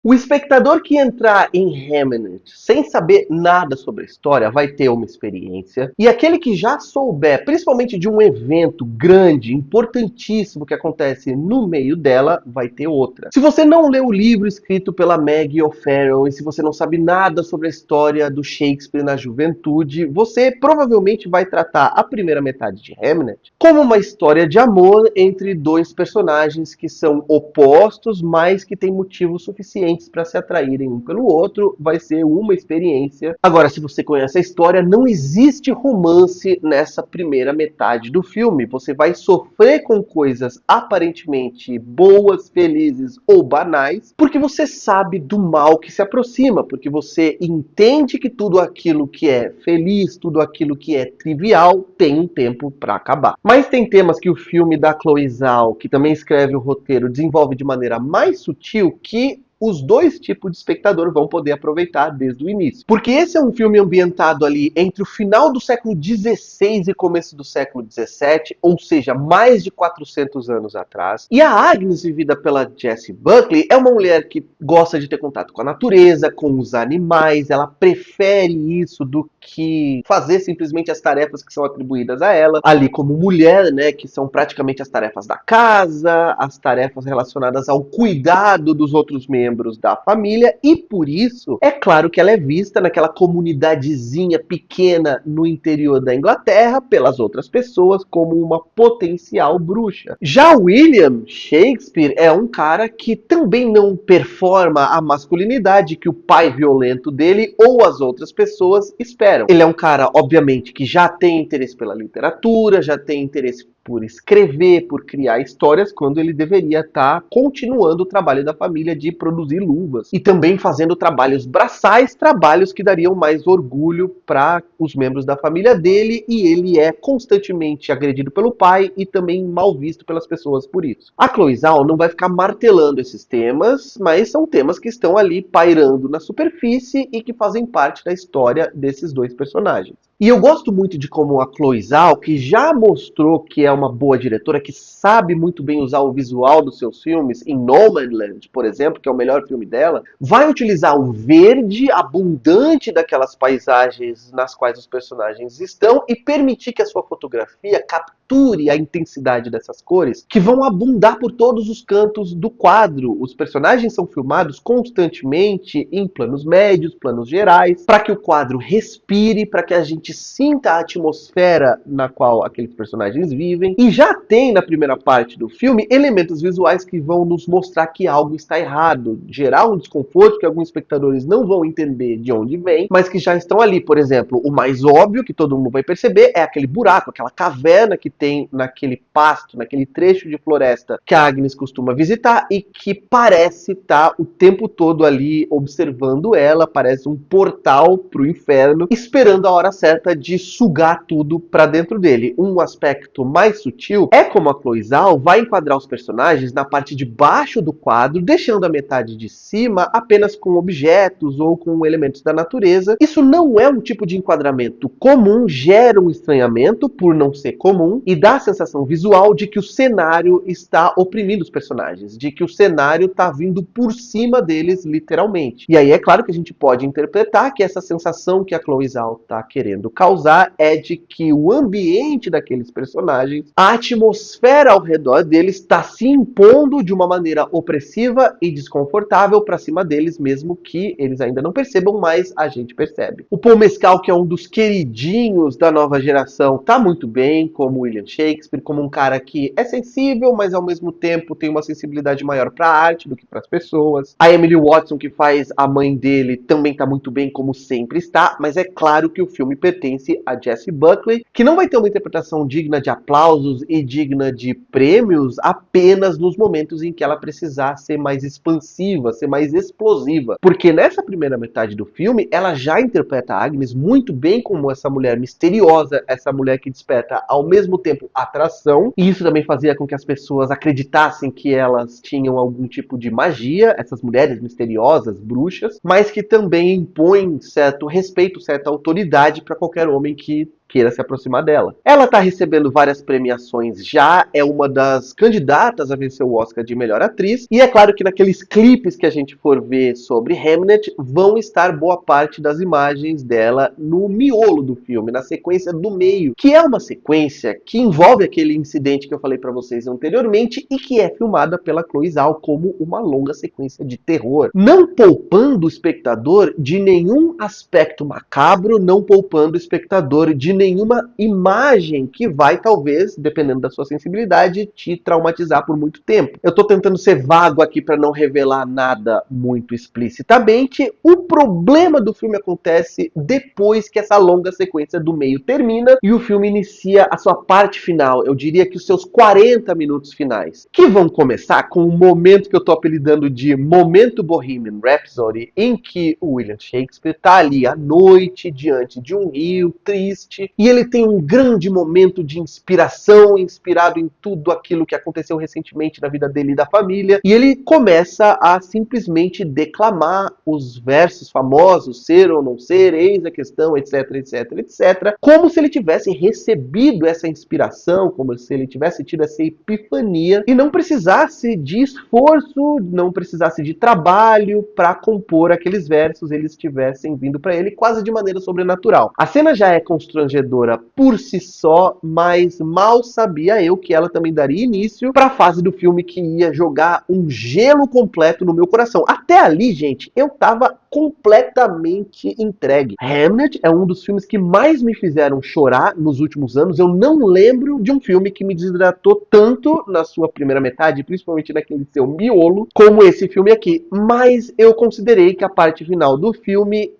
O espectador que entrar em Hamnet sem saber nada sobre a história vai ter uma experiência, e aquele que já souber, principalmente de um evento grande, importantíssimo que acontece no meio dela, vai ter outra. Se você não leu o livro escrito pela Maggie O'Farrell e se você não sabe nada sobre a história do Shakespeare na juventude, você provavelmente vai tratar a primeira metade de Hamnet como uma história de amor entre dois personagens que são opostos, mas que têm motivos suficientes para se atraírem um pelo outro. Vai ser uma experiência. Agora, se você conhece a história, não existe romance nessa primeira metade do filme. Você vai sofrer com coisas aparentemente boas, felizes ou banais, porque você sabe do mal que se aproxima, porque você entende que tudo aquilo que é feliz, tudo aquilo que é trivial, tem um tempo para acabar. Mas tem temas que o filme da Chloe Zhao, que também escreve o roteiro, desenvolve de maneira mais sutil, que os dois tipos de espectador vão poder aproveitar desde o início. Porque esse é um filme ambientado ali entre o final do século XVI e começo do século XVII, ou seja, mais de 400 anos atrás. E a Agnes, vivida pela Jessie Buckley, é uma mulher que gosta de ter contato com a natureza, com os animais, ela prefere isso do que fazer simplesmente as tarefas que são atribuídas a ela, ali como mulher, né, que são praticamente as tarefas da casa, as tarefas relacionadas ao cuidado dos outros membros da família, e por isso, é claro que ela é vista naquela comunidadezinha pequena no interior da Inglaterra pelas outras pessoas como uma potencial bruxa. Já William Shakespeare é um cara que também não performa a masculinidade que o pai violento dele ou as outras pessoas esperam. Ele é um cara, obviamente, que já tem interesse pela literatura, já tem interesse por escrever, por criar histórias, quando ele deveria estar continuando o trabalho da família de produzir luvas. E também fazendo trabalhos braçais, trabalhos que dariam mais orgulho para os membros da família dele, e ele é constantemente agredido pelo pai e também mal visto pelas pessoas por isso. A Chloe Zhao não vai ficar martelando esses temas, mas são temas que estão ali pairando na superfície e que fazem parte da história desses dois personagens. E eu gosto muito de como a Chloe Zhao, que já mostrou que é uma boa diretora, que sabe muito bem usar o visual dos seus filmes, em Nomadland, por exemplo, que é o melhor filme dela, vai utilizar o verde abundante daquelas paisagens nas quais os personagens estão e permitir que a sua fotografia capture a intensidade dessas cores, que vão abundar por todos os cantos do quadro. Os personagens são filmados constantemente em planos médios, planos gerais, para que o quadro respire, para que a gente sinta a atmosfera na qual aqueles personagens vivem. E já tem na primeira parte do filme elementos visuais que vão nos mostrar que algo está errado, gerar um desconforto que alguns espectadores não vão entender de onde vem, mas que já estão ali. Por exemplo, o mais óbvio que todo mundo vai perceber é aquele buraco, aquela caverna que tem naquele pasto, naquele trecho de floresta que a Agnes costuma visitar e que parece estar o tempo todo ali observando ela, parece um portal para o inferno, esperando a hora certa de sugar tudo para dentro dele. Um aspecto mais sutil é como a Chloe Zhao vai enquadrar os personagens na parte de baixo do quadro, deixando a metade de cima apenas com objetos ou com elementos da natureza. Isso não é um tipo de enquadramento comum, gera um estranhamento por não ser comum e dá a sensação visual de que o cenário está oprimindo os personagens, de que o cenário está vindo por cima deles, literalmente. E aí é claro que a gente pode interpretar que essa sensação que a Chloe Zhao está querendo causar é de que o ambiente daqueles personagens, a atmosfera ao redor deles está se impondo de uma maneira opressiva e desconfortável para cima deles, mesmo que eles ainda não percebam, mas a gente percebe. O Paul Mescal, que é um dos queridinhos da nova geração, tá muito bem como William Shakespeare, como um cara que é sensível, mas ao mesmo tempo tem uma sensibilidade maior para a arte do que para as pessoas. A Emily Watson, que faz a mãe dele, também tá muito bem, como sempre está, mas é claro que o filme pertence a Jessie Buckley, que não vai ter uma interpretação digna de aplausos e digna de prêmios apenas nos momentos em que ela precisar ser mais expansiva, ser mais explosiva. Porque nessa primeira metade do filme, ela já interpreta a Agnes muito bem como essa mulher misteriosa, essa mulher que desperta ao mesmo tempo atração, e isso também fazia com que as pessoas acreditassem que elas tinham algum tipo de magia, essas mulheres misteriosas, bruxas, mas que também impõem certo respeito, certa autoridade para qualquer homem que queira se aproximar dela. Ela tá recebendo várias premiações já, é uma das candidatas a vencer o Oscar de melhor atriz, e é claro que naqueles clipes que a gente for ver sobre Hamnet, vão estar boa parte das imagens dela no miolo do filme, na sequência do meio, que é uma sequência que envolve aquele incidente que eu falei pra vocês anteriormente e que é filmada pela Chloe Zhao como uma longa sequência de terror, não poupando o espectador de nenhum aspecto macabro, não poupando o espectador de nenhuma imagem que vai, talvez, dependendo da sua sensibilidade, te traumatizar por muito tempo. Eu tô tentando ser vago aqui para não revelar nada muito explicitamente. O problema do filme acontece depois que essa longa sequência do meio termina e o filme inicia a sua parte final. Eu diria que os seus 40 minutos finais, que vão começar com um momento que eu tô apelidando de momento Bohemian Rhapsody, em que o William Shakespeare tá ali à noite diante de um rio triste e ele tem um grande momento de inspiração, inspirado em tudo aquilo que aconteceu recentemente na vida dele e da família, e ele começa a simplesmente declamar os versos famosos, ser ou não ser, eis a questão, etc, etc, etc, como se ele tivesse recebido essa inspiração, como se ele tivesse tido essa epifania e não precisasse de esforço, não precisasse de trabalho para compor aqueles versos, eles estivessem vindo para ele quase de maneira sobrenatural. A cena já é constrangedora por si só, mas mal sabia eu que ela também daria início para a fase do filme que ia jogar um gelo completo no meu coração. Até ali, gente, eu tava completamente entregue. Hamnet é um dos filmes que mais me fizeram chorar nos últimos anos. Eu não lembro de um filme que me desidratou tanto na sua primeira metade, principalmente naquele seu miolo, como esse filme aqui. Mas eu considerei que a parte final do filme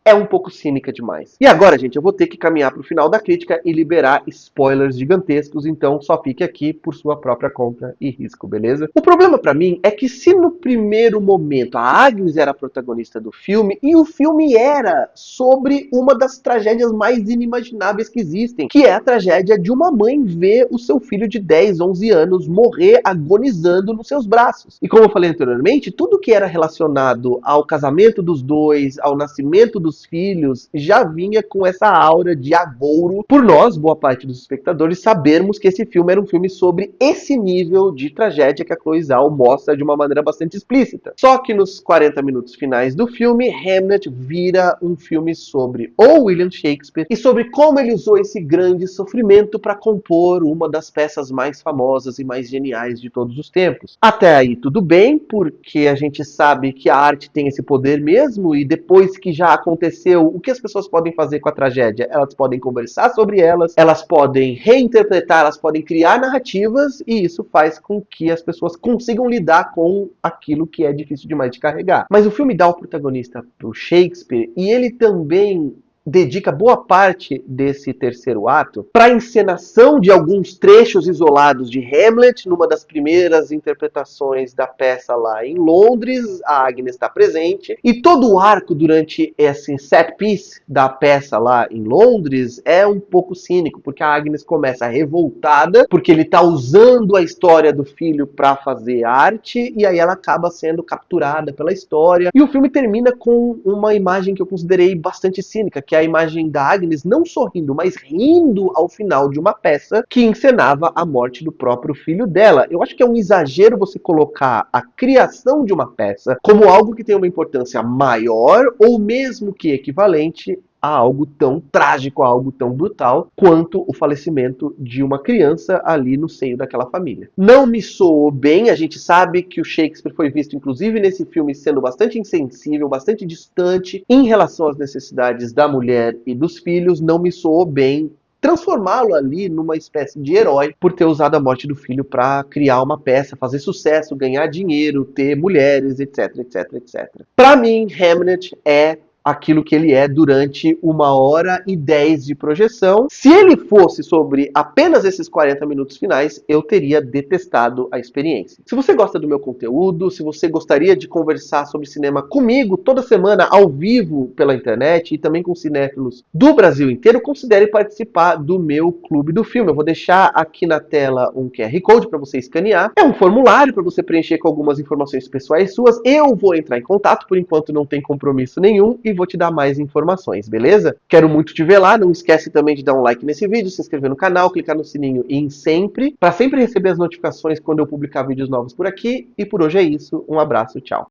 é um pouco cínica demais. E agora, gente, eu vou ter que caminhar para o final da crítica e liberar spoilers gigantescos, então só fique aqui por sua própria conta e risco, beleza? O problema para mim é que se no primeiro momento a Agnes era a protagonista do filme, e o filme era sobre uma das tragédias mais inimagináveis que existem, que é a tragédia de uma mãe ver o seu filho de 10, 11 anos morrer agonizando nos seus braços. E como eu falei anteriormente, tudo que era relacionado ao casamento dos dois, ao nascimento dos filhos, já vinha com essa aura de agouro por nós, boa parte dos espectadores, sabermos que esse filme era um filme sobre esse nível de tragédia que a Chloe Zhao mostra de uma maneira bastante explícita. Só que nos 40 minutos finais do filme, Hamnet vira um filme sobre o William Shakespeare e sobre como ele usou esse grande sofrimento para compor uma das peças mais famosas e mais geniais de todos os tempos. Até aí tudo bem, porque a gente sabe que a arte tem esse poder mesmo, e depois que já aconteceu, o que as pessoas podem fazer com a tragédia? Elas podem conversar sobre elas podem reinterpretar, elas podem criar narrativas, e isso faz com que as pessoas consigam lidar com aquilo que é difícil demais de carregar. Mas o filme dá o protagonista pro Shakespeare, e ele também dedica boa parte desse terceiro ato para a encenação de alguns trechos isolados de Hamlet, numa das primeiras interpretações da peça lá em Londres. A Agnes está presente, e todo o arco durante esse set piece da peça lá em Londres é um pouco cínico, porque a Agnes começa revoltada, porque ele está usando a história do filho para fazer arte, e aí ela acaba sendo capturada pela história, e o filme termina com uma imagem que eu considerei bastante cínica, que é a imagem da Agnes não sorrindo, mas rindo ao final de uma peça que encenava a morte do próprio filho dela. Eu acho que é um exagero você colocar a criação de uma peça como algo que tem uma importância maior, ou mesmo que equivalente a algo tão trágico, a algo tão brutal, quanto o falecimento de uma criança ali no seio daquela família. Não me soou bem, a gente sabe que o Shakespeare foi visto, inclusive nesse filme, sendo bastante insensível, bastante distante em relação às necessidades da mulher e dos filhos. Não me soou bem transformá-lo ali numa espécie de herói por ter usado a morte do filho para criar uma peça, fazer sucesso, ganhar dinheiro, ter mulheres, etc, etc, etc. Para mim, Hamnet é aquilo que ele é durante 1h10 de projeção. Se ele fosse sobre apenas esses 40 minutos finais, eu teria detestado a experiência. Se você gosta do meu conteúdo, se você gostaria de conversar sobre cinema comigo toda semana, ao vivo, pela internet, e também com cinéfilos do Brasil inteiro, considere participar do meu Clube do Filme. Eu vou deixar aqui na tela um QR Code para você escanear. É um formulário para você preencher com algumas informações pessoais suas. Eu vou entrar em contato, por enquanto não tem compromisso nenhum, e e vou te dar mais informações, beleza? Quero muito te ver lá, não esquece também de dar um like nesse vídeo, se inscrever no canal, clicar no sininho e em sempre, para sempre receber as notificações quando eu publicar vídeos novos por aqui. E por hoje é isso, um abraço, tchau!